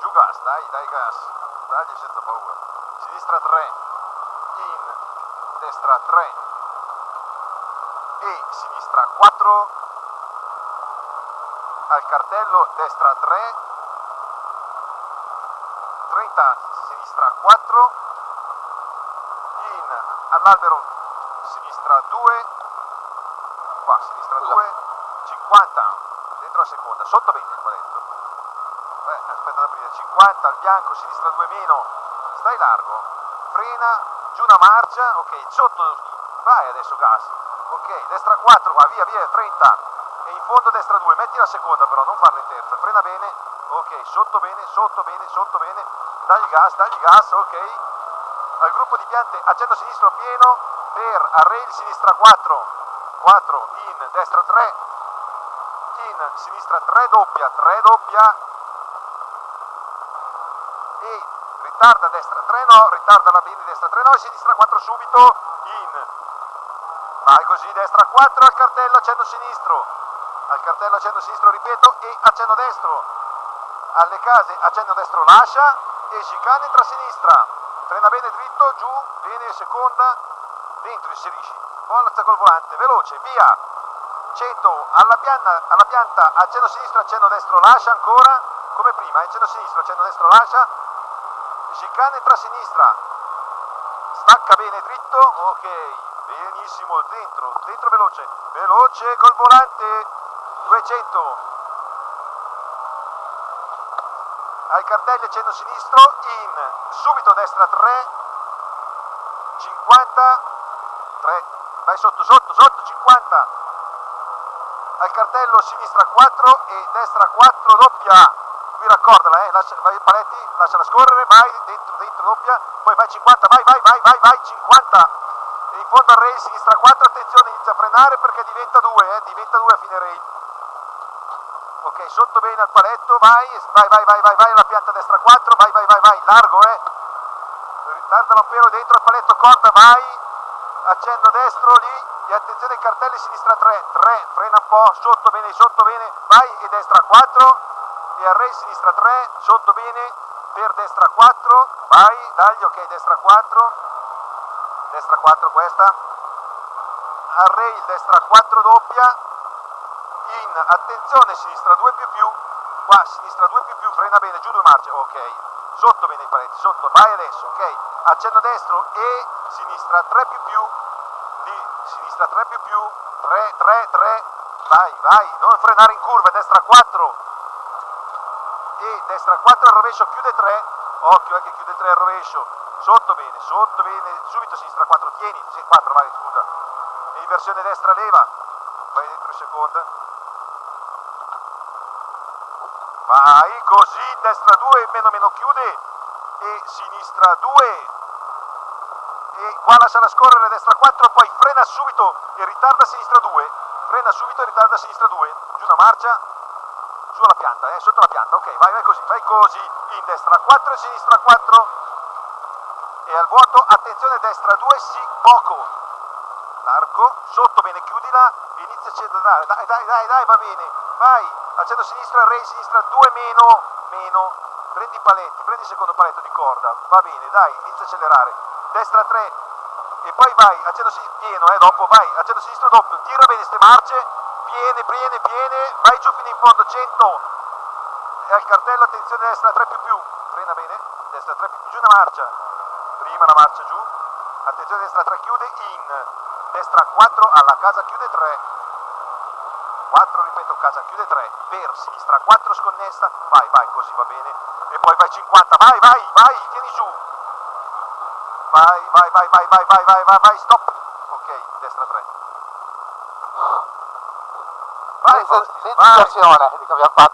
Giù gas, dai gas, dagli senza paura. Sinistra 3, in, destra 3 e sinistra 4, al cartello destra 3, 30 sinistra 4, in, all'albero sinistra 2, qua sinistra 2, 50, dentro la seconda, sotto bene il paletto. Aspetta ad aprire, 50 al bianco, sinistra 2 meno, stai largo, frena, giù una marcia, ok, sotto, vai adesso gas, ok, destra 4, va via, 30, e in fondo destra 2, metti la seconda però, non farla in terza, frena bene, ok, sotto bene, dagli gas, ok, al gruppo di piante accendo sinistro pieno, per arrail sinistra 4, in, destra 3, in, sinistra 3 doppia, e ritarda destra 3 no, ritarda la bene destra 3 no, e sinistra 4 subito, in, vai così, destra 4 al cartello accendo sinistro, ripeto, e accendo destro, alle case accendo destro lascia, e chicane entra a sinistra, frena bene dritto, giù, bene seconda, dentro inserisci, forza col volante, veloce, via, 100 alla pianta, accendo sinistro, accendo destro lascia ancora, come prima, accendo sinistro, accendo destro lascia, chicane entra a sinistra, stacca bene dritto, ok, benissimo, dentro veloce col volante, 200, ai cartelli accendo sinistro, in, subito destra 3, 50, 3, vai sotto, 50, al cartello sinistra 4 e destra 4 doppia, qui raccordala, vai i paletti, lasciala scorrere, vai dentro doppia, poi vai 50, vai 50, e in fondo al rail sinistra 4, attenzione, inizia a frenare perché diventa 2 a fine rail, ok, sotto bene al paletto, vai alla pianta destra 4, vai, largo, ritarda un pelo dentro al paletto, corda, vai, accendo destro lì, e attenzione ai cartelli sinistra 3, frena un po', sotto bene, vai, e destra 4, e array sinistra 3, sotto bene, per destra 4, vai, dagli, ok, destra 4 questa, array destra 4 doppia, in, attenzione sinistra 2 più, qua sinistra 2 più, frena bene, giù 2 marce, ok, sotto bene i paletti, sotto, vai adesso, ok, accendo destro e sinistra 3 più, lì, sinistra 3 più, 3, vai, non frenare in curva, destra 4, e destra 4 al rovescio, chiude 3, occhio che chiude 3 al rovescio, sotto bene, subito sinistra 4, tieni, 4 vai, scusa, e inversione destra leva, vai dentro in seconda, vai così, destra 2, meno chiude, e sinistra 2, e qua lasciala scorrere, destra 4, poi frena subito e ritarda sinistra 2, giù una marcia, su alla pianta, sotto la pianta, ok, vai così, in destra 4 e sinistra 4, e al vuoto, attenzione, destra 2, sì, poco, largo, sotto bene, chiudila, e inizia a accelerare, dai, va bene, vai, accendo sinistro, array, sinistra 2, meno, prendi i paletti, prendi il secondo paletto di corda, va bene, dai, inizia a accelerare, destra 3, e poi vai, accendo sinistro, pieno, dopo, vai, accendo sinistro doppio, tira bene ste marce, piene, vai giù fino in fondo, 100, e al cartello, attenzione, destra 3 più, frena bene, destra 3 più, giù una marcia, prima la marcia giù, attenzione, destra 3 chiude, in, destra 4 alla casa chiude 3, 4, ripeto, casa chiude 3, per sinistra 4 sconnessa, vai, così va bene, e poi vai 50, vai, tieni giù, vai, stop, ok, destra 3, vai, sensazione di che abbiamo fatto.